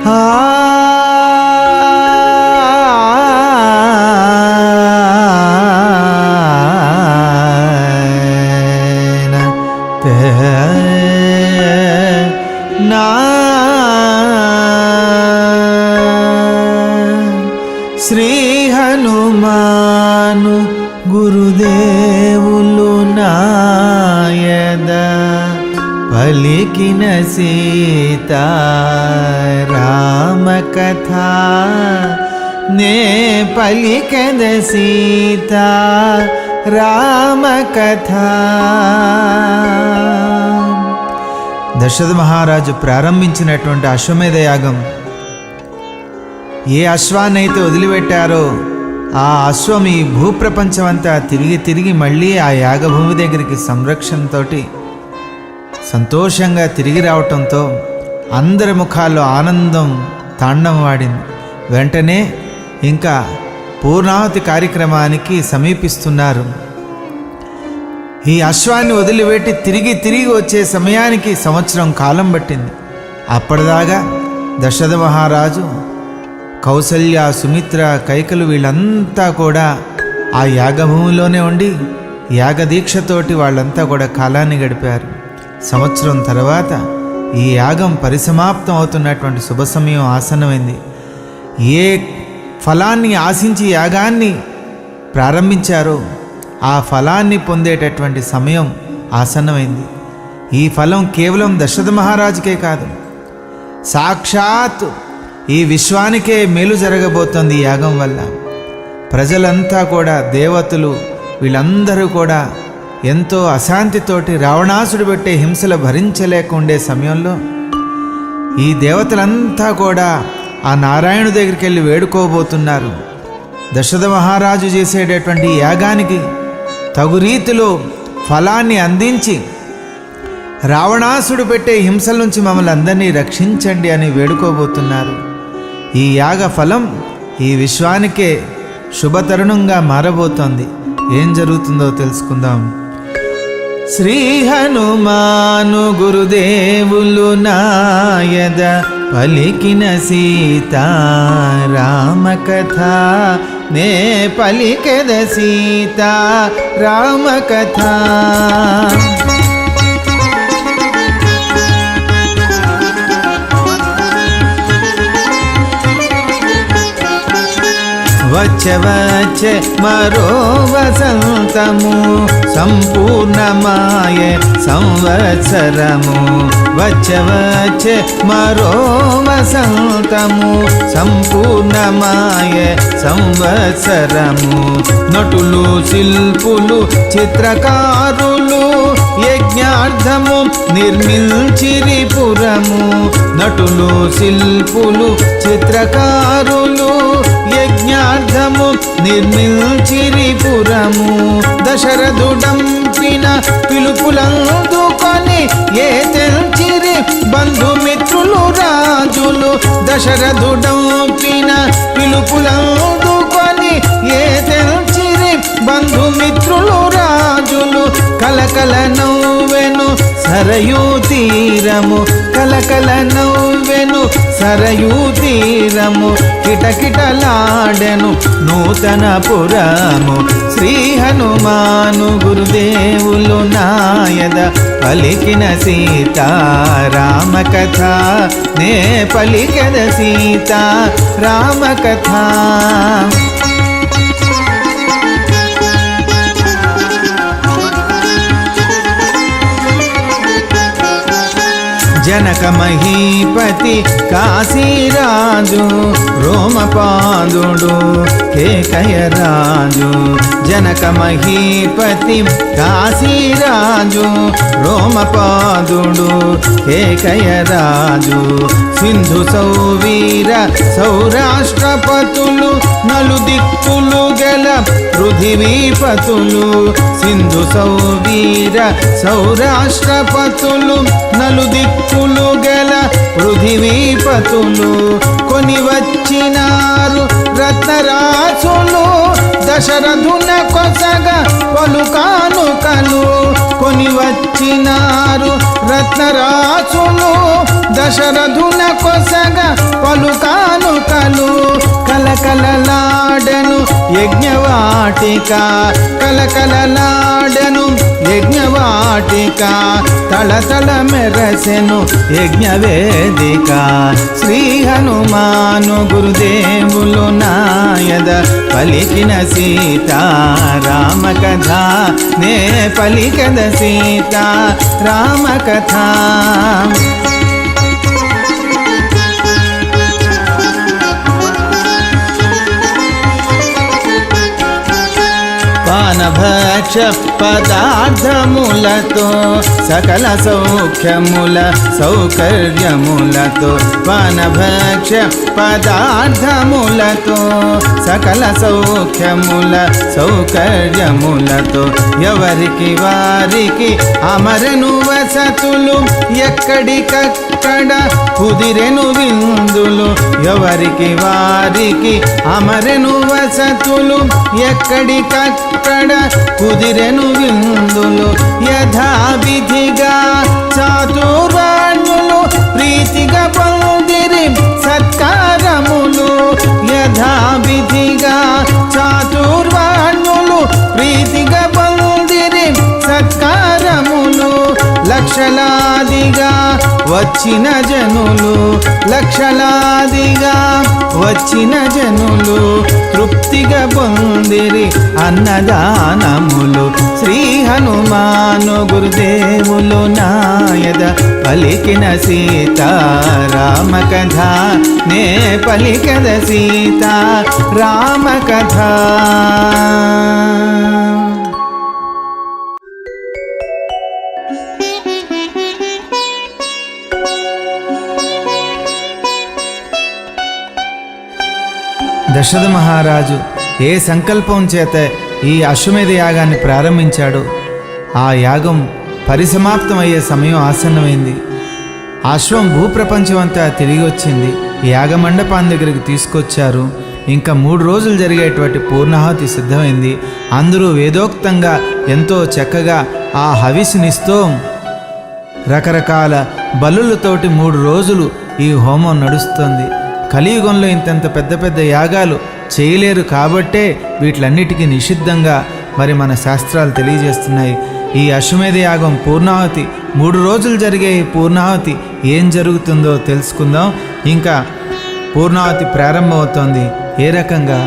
శ్రీ హనుమాను గురుదేవులు నాయద పలికిన సీతారామ కథ నే పలికెద సీతారామ కథ. దశరథ మహారాజు ప్రారంభించినటువంటి అశ్వమేధ యాగం, ఏ అశ్వాన్నైతే వదిలిపెట్టారో ఆ అశ్వం ఈ భూప్రపంచం అంతా తిరిగి మళ్ళీ ఆ యాగభూమి దగ్గరికి సంరక్షణతో సంతోషంగా తిరిగి రావటంతో అందరి ముఖాల్లో ఆనందం తాండవమాడింది. వెంటనే ఇంకా పూర్ణాహుతి కార్యక్రమానికి సమీపిస్తున్నారు. ఈ అశ్వాన్ని వదిలిపెట్టి తిరిగి వచ్చే సమయానికి సంవత్సరం కాలం పట్టింది. అప్పటిదాకా దశరథ మహారాజు, కౌసల్య, సుమిత్ర, కైకలు వీళ్ళంతా కూడా ఆ యాగభూమిలోనే ఉండి యాగదీక్షతోటి వాళ్ళంతా కూడా కాలాన్ని గడిపారు. సంవత్సరం తర్వాత ఈ యాగం పరిసమాప్తం అవుతున్నటువంటి శుభ సమయం ఆసన్నమైంది. ఏ ఫలాన్ని ఆశించి యాగాన్ని ప్రారంభించారో ఆ ఫలాన్ని పొందేటటువంటి సమయం ఆసన్నమైంది. ఈ ఫలం కేవలం దశరథ మహారాజుకే కాదు, సాక్షాత్ ఈ విశ్వానికే మేలు జరగబోతోంది. ఈ యాగం వల్ల ప్రజలంతా కూడా, దేవతలు వీళ్ళందరూ కూడా ఎంతో అశాంతితోటి రావణాసుడు పెట్టే హింసలు భరించలేకుండే సమయంలో ఈ దేవతలంతా కూడా ఆ నారాయణుడి దగ్గరికి వెళ్ళి వేడుకోబోతున్నారు. దశరథ మహారాజు చేసేటటువంటి యాగానికి తగు రీతిలో ఫలాన్ని అందించి రావణాసుడు పెట్టే హింసల నుంచి మమ్మల్ని అందరినీ రక్షించండి అని వేడుకోబోతున్నారు. ఈ యాగ ఫలం ఈ విశ్వానికే శుభతరుణంగా మారబోతోంది. ఏం జరుగుతుందో తెలుసుకుందాం. శ్రీ హనుమాను గురుదేవులు నాయద పలికిన సీతారామ కథ నే పలికెద సీతారామ కథ. వచ్చే మరో వసంతము సంపూర్ణమాయ సంవత్సరము. వచ్చే మరో వసంతము సంపూర్ణమాయ సంవత్సరము. నటులు, శిల్పులు, చిత్రకారులు యజ్ఞార్థము నిర్మించిరి పురము. నటులు, శిల్పులు, చిత్రకారులు యజ్ఞార్థము నిర్మించిరి పురము. దశరథుడంపిన పిలుపులందుకొని ఏ తెల్చిరి బంధుమిత్రులు రాజులు. దశరథుడంపిన పిలుపులందుకొని ఏ తెల్చిరి బంధుమిత్రులు రాజులు. కలకల నవ్వెను సరయూ తీరము, కలకల నవ్వెను సరయూ తీరము. కిటకిటలాడెను నూతన పురము. శ్రీ హనుమాను గురుదేవులు నాయద పలికిన సీతారామ కథ నే పలికెద సీతారామ కథ. జనక మహీపతి కాశీరాజు రోమపాదుడు కేకయరాజు. జనక మహీపతి కాశీరాజు రోమపాదుడు కేకయరాజు. సింధు సౌవీర సౌరాష్ట్రపతులు నలుదిక్కులు గల పృథివీపతులు. సింధు సౌవీర సౌరాష్ట్రపతులు నలుదిక్కులు గల పృథివీపతులు. కొని వచ్చినారు రత్నరాసులు దశరథున కొసగ పలు కానుకలు. కొని వచ్చినారు రత్నరాసులు దశరథున కొసగ పలు యజ్ఞవాటిక కలకలలాడెను యజ్ఞవాటిక తళతళ మెరసెను యజ్ఞవేదిక శ్రీ హనుమాను గురుదేవులు నాయద పలికిన సీతారామ కథ నే పలికద సీతారామ కథ పానభక్ష పదార్థములతో సకల సౌఖ్యముల సౌకర్యములతో పానభక్ష పదార్థములతో సకల సౌఖ్యముల సౌకర్యములతో ఎవరికి వారికి అమరను వసతులు ఎక్కడికక్కడ కుదిరెను విందులు ఎవరికి వారికి అమరను వసతులు ఎక్కడికక్కడ కుదిరెను విందులు యథావిధిగా చాతుర్వర్ణులు ప్రీతిగా పొందిరి సత్కారములు యథావిధిగా చాతుర్వర్ణులు ప్రీతిగా పొందిరి సత్కారములు లక్షలాదిగా వచ్చిన జనులు లక్షలాదిగా వచ్చిన జనులు తృప్తిగా పొందిరి అన్నదానములు శ్రీ హనుమాను గురుదేవులు నాయద పలికిన సీతారామ కథ నే పలికద సీతారామ కథ దశరథ మహారాజు ఏ సంకల్పం చేత ఈ అశ్వమేధ యాగాన్ని ప్రారంభించాడో ఆ యాగం పరిసమాప్తమయ్యే సమయం ఆసన్నమైంది. అశ్వం భూప్రపంచం అంతా తిరిగి వచ్చింది. యాగమండపాన్ని దగ్గరికి తీసుకొచ్చారు. ఇంకా 3 రోజులు జరిగేటువంటి పూర్ణాహుతి సిద్ధమైంది. అందరూ వేదోక్తంగా ఎంతో చక్కగా ఆ హవిస్నిస్తూ రకరకాల బలులతోటి 3 రోజులు ఈ హోమం నడుస్తుంది. కలియుగంలో ఇంతంత పెద్ద పెద్ద యాగాలు చేయలేరు కాబట్టే వీటిలన్నిటికీ నిషిద్ధంగా మరి మన శాస్త్రాలు తెలియజేస్తున్నాయి. ఈ అశ్వమేధ యాగం పూర్ణాహుతి 3 రోజులు జరిగే ఈ పూర్ణాహుతి ఏం జరుగుతుందో తెలుసుకుందాం. ఇంకా పూర్ణాహుతి ప్రారంభమవుతోంది. ఏ రకంగా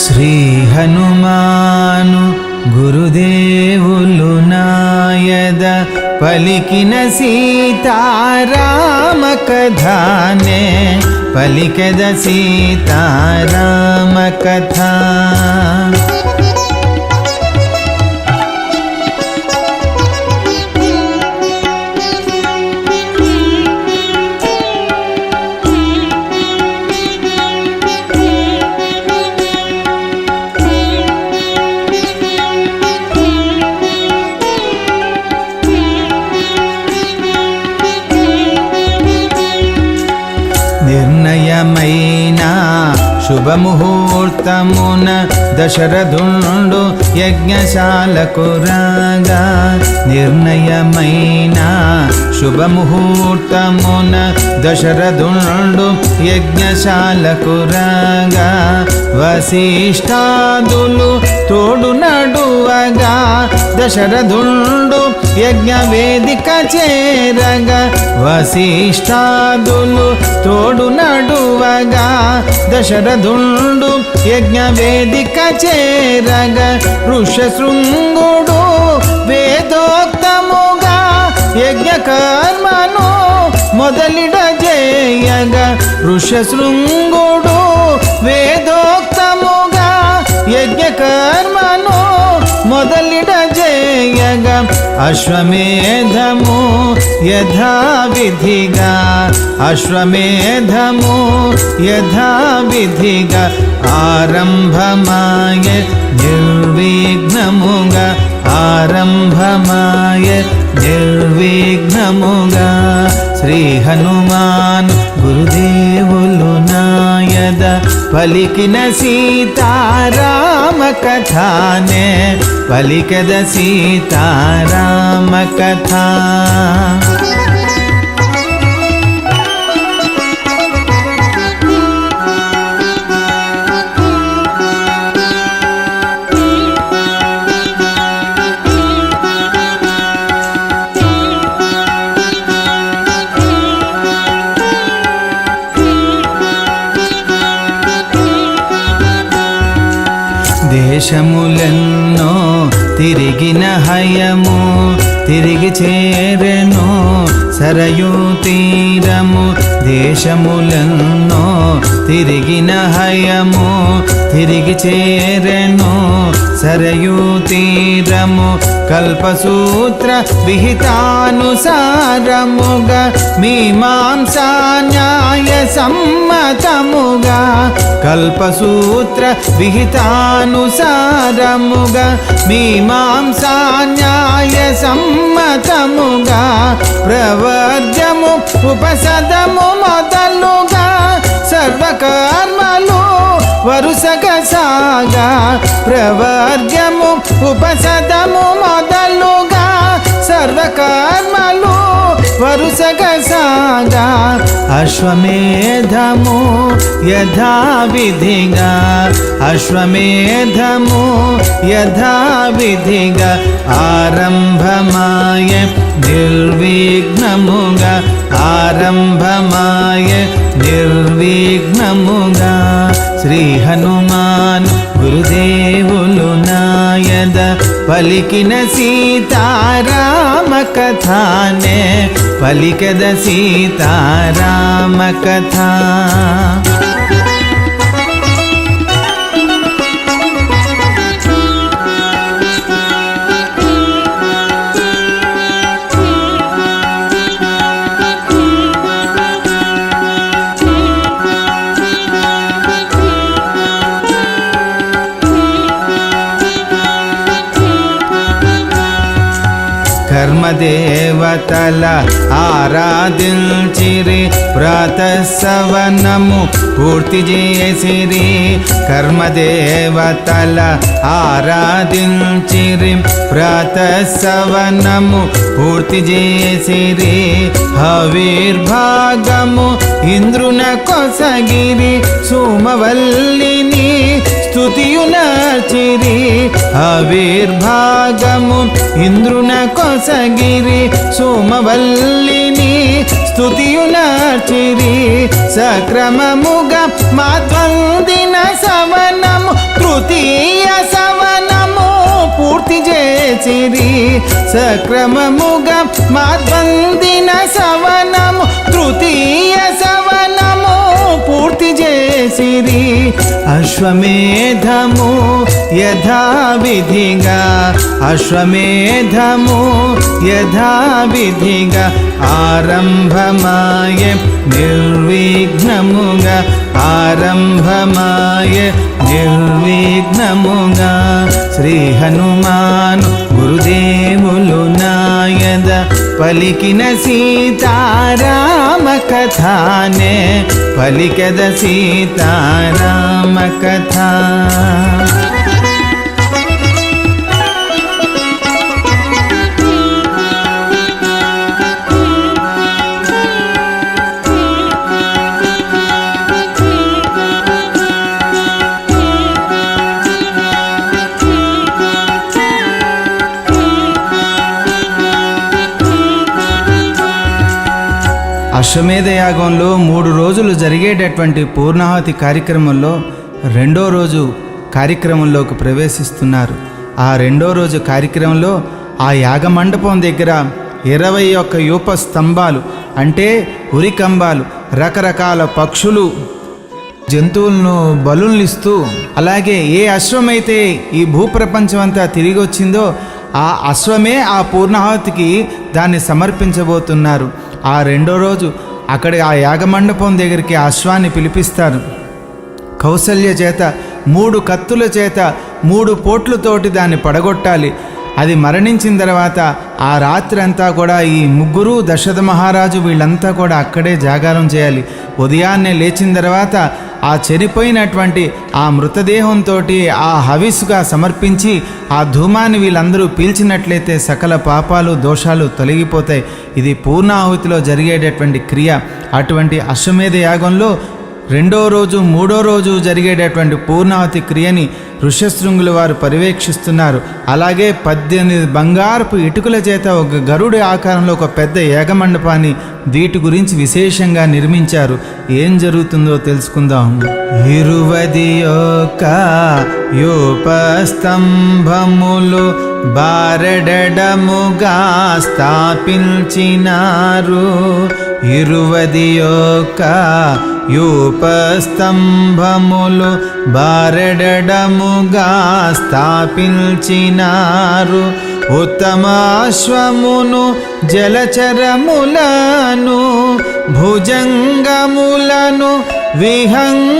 శ్రీ హనుమాను గురుదేవులు నాయద పలికిన సీతారామ కథనే పలికద సీతారామ కథ నిర్ణయమైన శుభముహూర్తమున దశరథుండు యజ్ఞశాలకు రాగా నిర్ణయమైన శుభముహూర్తమున దశరథుండు యజ్ఞశాలకు రాగా వశిష్ఠాదులు తోడు నడువగా దశరథుండు యజ్ఞవేదిక చేరగా వశిష్ఠాదులు తోడు నడువగా దశరథుండు యజ్ఞవేదిక చేరగా ఋషశృంగుడు వేదోక్తముగా యజ్ఞకర్మను మొదలిడ చేయగా ఋషశృంగుడు వేదోక్తముగా యజ్ఞకర్మను మొదలిడ చేయగా అశ్వమేధము యథావిధిగా అశ్వమేధము యథావిధిగా ఆరంభమాయ నిర్విఘ్నముగా ఆరంభమాయ నిర్విఘ్నముగా శ్రీ హనుమాన్ గురుదేవులు నాయద నాయద పలికిన సీతారామ కథానే పలికద సీతారామ కథ. దేశములెన్నో తిరిగిన హయము తిరిగి చేరెను సరయూ తీరము. దేశములెన్నో తిరిగిన హయము తిరిగి చేరెను సరయూ తీరము. కల్పసూత్ర విహితానుసారముగా మీమాంసా న్యాయ సమ్మతముగా కల్పసూత్ర విహితానుసారముగా మీమాంసా న్యాయ సమ్మతముగా ప్రవర్గము ఉపసదము మొదలుగా సర్వకర్మలు వరుసగా సాగా. ప్రవర్గము ఉపసదము మొదలుగా సర్వకర్మలు వరుసగా సాగా. అశ్వమేధము యథావిధిగా అశ్వమేధము యథావిధిగా ఆరంభమాయ నిర్విఘ్నముగా ఆరంభమాయ నిర్విఘ్నముగా. శ్రీ హనుమాన్ గురుదేవులు నాయద పలికిన సీతారామ కథానే పలికద సీతారామ కథ. కర్మదేవతల ఆరాధించిరి ప్రాతఃసవనము పూర్తి చేసిరి. కర్మదేవతల ఆరాధించిరి ప్రాతఃసవనము పూర్తి చేసిరి. హవిర్భాగము ఇంద్రున కొసగిరి సోమవల్లిని స్తుతియునర్చిరి. హవిర్భాగము ఇంద్రున కొసగిరి సోమవల్లిని స్తుతియునర్చిరి. సక్రమముగా మాత్వందిన సవనము తృతీయ సవనము పూర్తి చేసిరి. సక్రమముగా మాత్వందిన సవనము తృతీయ సవనము పూర్తి చేసిరి. అశ్వమేధము యథావిధిగా అశ్వమేధము యథావిధిగా ఆరంభమాయ నిర్విఘ్నముగా ఆరంభమాయ నిర్విఘ్నముగా. శ్రీ హనుమాన్ గురుదేవులు నాయద పలికిన సీతారామ కథానే పలికద సీతారామ కథ. అశ్వమేధ యాగంలో 3 రోజులు జరిగేటటువంటి పూర్ణాహుతి కార్యక్రమంలో రెండో రోజు కార్యక్రమంలోకి ప్రవేశిస్తున్నారు. ఆ రెండో రోజు కార్యక్రమంలో ఆ యాగ మండపం దగ్గర 21 యూప స్తంభాలు అంటే ఉరికంబాలు రకరకాల పక్షులు జంతువులను బలుల్నిస్తూ అలాగే ఏ అశ్వమైతే ఈ భూప్రపంచం అంతా తిరిగి వచ్చిందో ఆ అశ్వమే ఆ పూర్ణాహుతికి దాన్ని సమర్పించబోతున్నారు. ఆ రెండో రోజు అక్కడ ఆ యాగమండపం దగ్గరికి ఆ అశ్వాన్ని పిలిపిస్తారు. కౌసల్య చేత 3 కత్తుల చేత 3 పోట్లతోటి దాన్ని పడగొట్టాలి. అది మరణించిన తర్వాత ఆ రాత్రి అంతా కూడా ఈ ముగ్గురు దశరథ మహారాజు వీళ్ళంతా కూడా అక్కడే జాగారం చేయాలి. ఉదయాన్నే లేచిన తర్వాత ఆ చనిపోయినటువంటి ఆ మృతదేహంతో ఆ హవిస్సుగా సమర్పించి ఆ ధూమాన్ని వీళ్ళందరూ పీల్చినట్లయితే సకల పాపాలు దోషాలు తొలగిపోతాయి. ఇది పూర్ణాహుతిలో జరిగేటటువంటి క్రియ. అటువంటి అశ్వమేధ యాగంలో రెండో రోజు మూడో రోజు జరిగేటటువంటి పూర్ణాహుతి క్రియని ఋష్యశృంగుల వారు పర్యవేక్షిస్తున్నారు. అలాగే 18 బంగారపు ఇటుకల చేత ఒక గరుడి ఆకారంలో ఒక పెద్ద యాగమండపాన్ని వీటి గురించి విశేషంగా నిర్మించారు. ఏం జరుగుతుందో తెలుసుకుందాం. 21 యూపస్తంభములు బారెడముగా స్థాపించినారు. 21 యూపస్తంభములు బారెడముగా స్థాపించినారు. ఉత్తమాశ్వమును జలచరములను భుజంగములను విహంగములను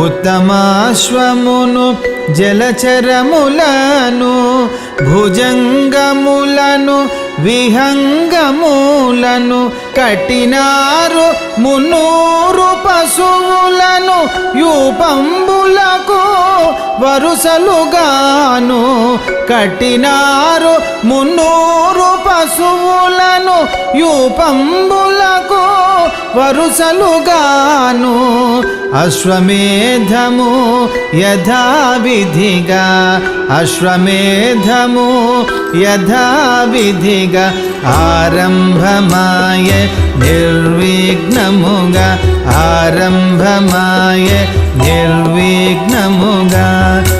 ఉత్తమాశ్వమును జలచరములను భుజంగములను విహంగములను కట్టినారు. 300 పశువులను యూపంబులకు వరుసలుగాను కట్టినారు. 300 పశువులను యూపంబులకు వరుసలుగాను అశ్వమేధము యథావిధిగా అశ్వమేధము యథావిధిగా ఆరంభమాయ నిర్విఘ్నముగా ఆరంభమాయ నిర్విఘ్నముగా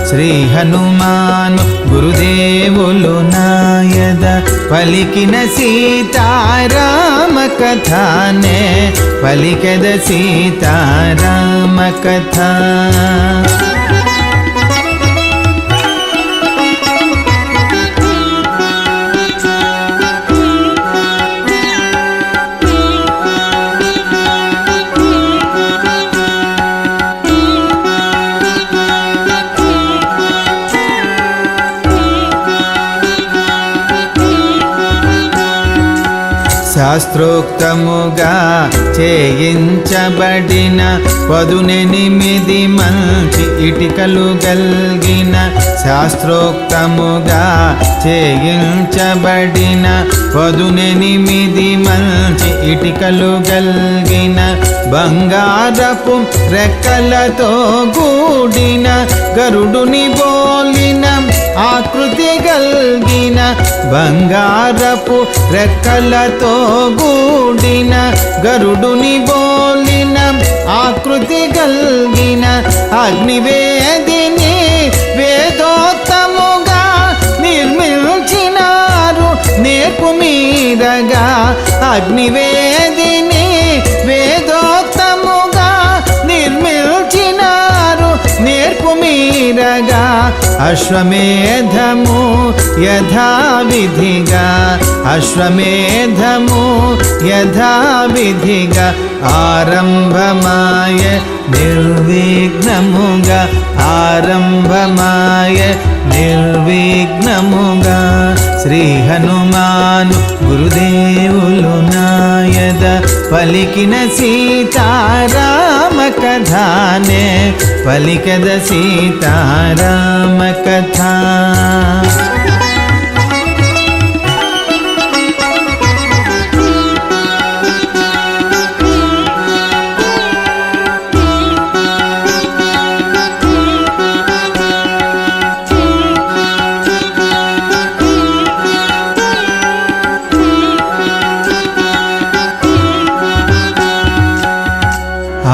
శ్రీ హనుమాను గురుదేవులు నాయద పలికిన సీతారామ కథానే పలికెద సీతారామ కథ. శాస్త్రోక్తముగా చేయించబడిన 18 మంచి ఇటికలు గల్గిన శాస్త్రోక్తముగా చేయించబడిన 18 మంచి ఇటికలు గల్గిన బంగారపు రెక్కలతో గూడిన గరుడుని బోలిన ఆకృతి గల్గిన బంగారపు రెక్కలతో గూడిన గరుడుని బోలిన ఆకృతి గల్గిన అగ్నివేదిని వేదోత్తముగా నిర్మించినారు. నేర్పు మీరగా అగ్నివేదిని వేదోత్తముగా నిర్మించినారు. నేర్పు మీరగా అశ్వమేధము యథావిధిగా అశ్వమేధము యథావిధిగా ఆరంభమాయ నిర్విఘ్నముగా ఆరంభమాయ నిర్విఘ్నముగా శ్రీ హనుమాను గురుదేవులు నాయద పలికిన సీతారామ కథానే పలికద సీతారామ కథ.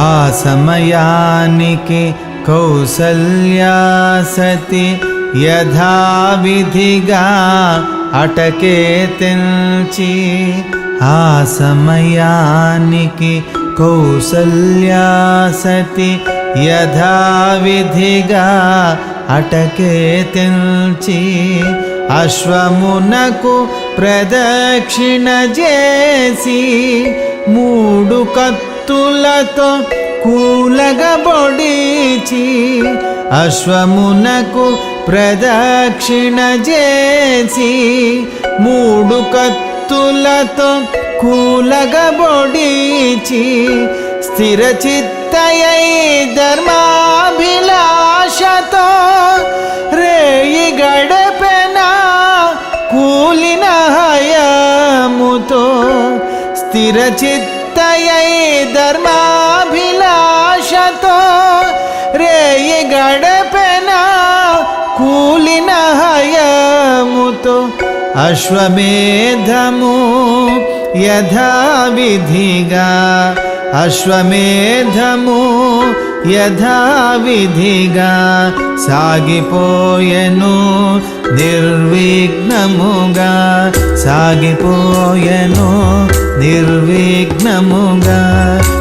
ఆ సమయానికి కౌసల్యా సతి యథావిధిగా అటకే తెల్చి ఆ సమయానికి కౌసల్యా సతి యథావిధిగా అటకే తెల్చి అశ్వమునకు ప్రదక్షిణ చేసి 3 కత్తులతో కూలగబొడిచి అశ్వమునకు ప్రదక్షిణ చేసి 3 కత్తులతో కూలగబొడిచి స్థిరచిత్తయై ధర్మాభిలాషతో రేయి గడపెన కూలిన హయముతో స్థిరచిత్తయై ధర్మాభిలాషతో రేయి గడపెన కూలిన హయముతో అశ్వమేధము యథావిధిగా అశ్వమేధము యథావిధిగా సాగిపోయెను నిర్విఘ్నముగా సాగిపోయెను నిర్విఘ్నముగా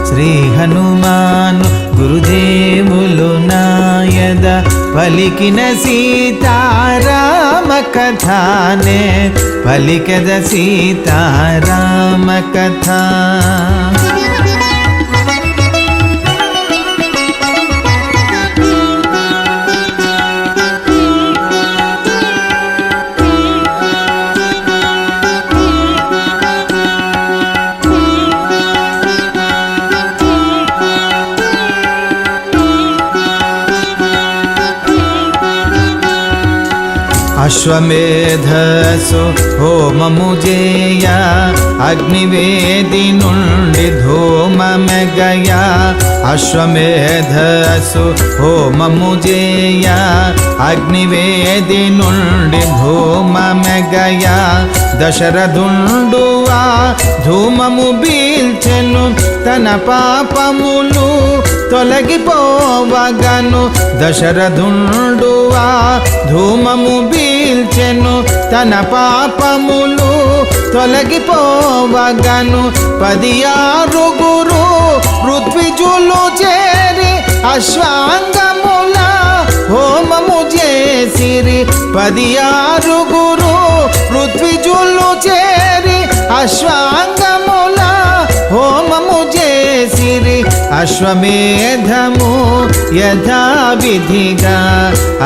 శ్రీ హనుమాను గురుదేవులు నాయద పలికిన సీతారామ కథానే పలికద సీతారామ కథ అశ్వమేధసు హోమము చేయ అగ్నివేది నుండి ధూమమెగయ అశ్వమేధసు హోమము చేయ అగ్నివేది నుండి ధూమమెగయ దశరథుండువా ధూమము బీల్చెను తన పాపములు తొలగిపోవగను దశరథుండువా ధూమము బీల్చెను తన పాపములు తొలగిపోవగను 16 ఋత్విజులు చేరి అశ్వాంగముల హోమము చేసిరి 16 ఋత్విజులు చేరి అశ్వాంగముల హోమము చేసిరి అశ్వమేధము యథావిధిగా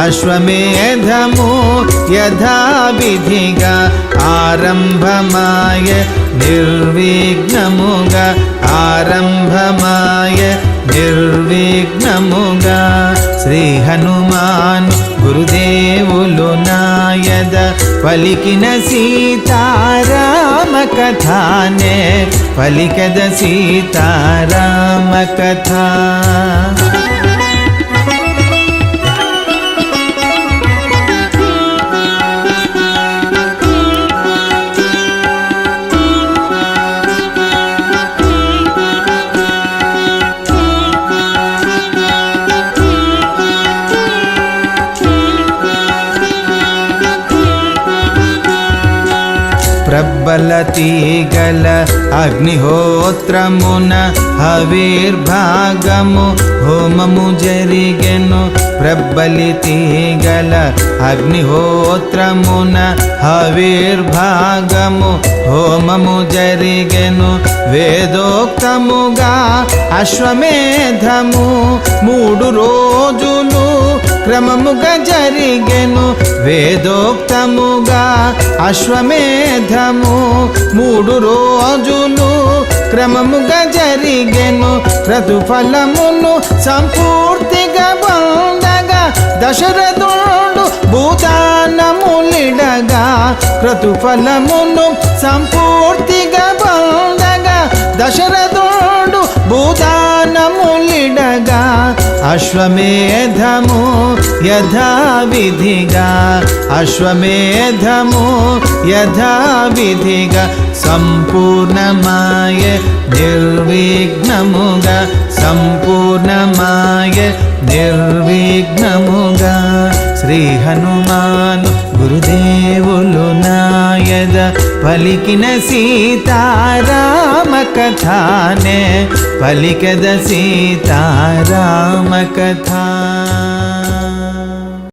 అశ్వమేధము యథావిధిగా ఆరంభమాయ నిర్విఘ్నముగా ఆరంభమాయ నిర్విఘ్నముగా శ్రీ హనుమాను గురుదేవులు నాయద పలికిన సీతారామ కథానే పలికద సీతారామ కథ ప్రబల తీగల అగ్నిహోత్రమున హవిర్భాగము హోమము జరిగెను ప్రబలి తీగల అగ్నిహోత్రమున హవిర్భాగము హోమము జరిగెను వేదోక్తముగా అశ్వమేధము 3 రోజులు క్రమముగా జరిగెను వేదోక్తముగా అశ్వమేధము 3 రోజులు క్రమముగా జరిగెను ప్రతిఫలమును సంపూర్తిగా పొందగా దశరథుడు భూతానములిడగా ప్రతిఫలమును సంపూర్తిగా పొందగా దశరథుడు భూతానములిడగా అశ్వమేధము యథావిధిగా అశ్వమేధము యథావిధిగా సంపూర్ణమాయ నిర్విఘ్నముగా సంపూర్ణమాయ నిర్విఘ్నముగా శ్రీ హనుమాను గురుదేవులు నాయద పలికిన సీతారామ కథానే పలికద సీతారామ కథ